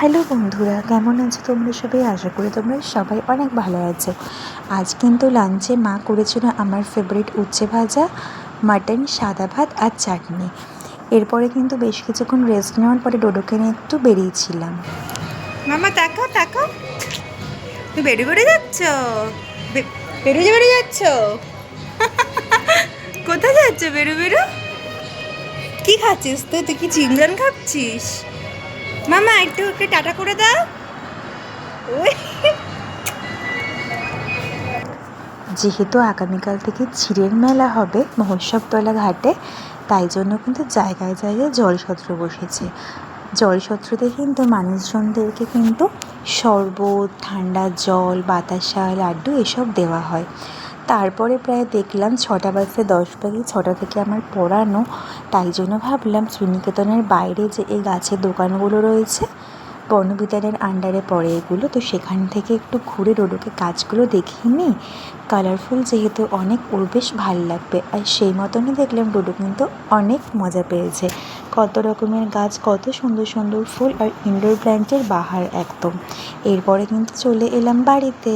Hello বন্ধুরা, কেমন আছো তোমরা সবাই? আশা করি তোমরা সবাই অনেক ভালো আছো। আজ কিন্তু লাঞ্চে মা করেছিল আমার ফেভারিট উচ্ছে ভাজা, মাটন, সাদা ভাত আর চাটনি। এরপরে কিন্তু বেশ কিছুক্ষণ রেস্ট নেওয়ার পরে ডোডোকে নিয়ে একটু বেরিয়েছিলাম। মামা তাকাও তাকাও, তুমি বেড়ে যাচ্ছ, বেড়ে যাচ্ছ। কোথায় যাচ্ছ বেরু? কি খাচ্ছিস তুই? তুই কি চিংগান খাচ্ছিস? মামা একটু ওকে টাটা করে দাও। ওই যেহেতু আগামীকাল থেকে ক্ষীরের মেলা হবে মহোৎসবতলা ঘাটে, তাই জন্য কিন্তু জায়গায় জায়গায় জলছত্র বসেছে। জলছত্রতে কিন্তু মানুষজনদেরকে কিন্তু শরবত, ঠান্ডা জল, বাতাসা, লাড্ডু এসব দেওয়া হয়। তারপরে প্রায় দেখলাম 6টা বাজতে 10 বাজে, 6টা থেকে আমার পড়ানো, তাই জন্য ভাবলাম শ্রীনিকেতনের বাইরে যে এই গাছের দোকানগুলো রয়েছে, বনবিতানের আন্ডারে পড়ে এগুলো, তো সেখান থেকে একটু ঘুরে ডোডোকে গাছগুলো দেখিয়ে নিই। কালারফুল যেহেতু অনেক, ওর বেশ ভাল লাগবে। আর সেই মতনই দেখলাম ডোডো কিন্তু অনেক মজা পেয়েছে। কত রকমের গাছ, কত সুন্দর সুন্দর ফুল আর ইনডোর প্ল্যান্টের বাহার একদম। এরপরে কিন্তু চলে এলাম বাড়িতে।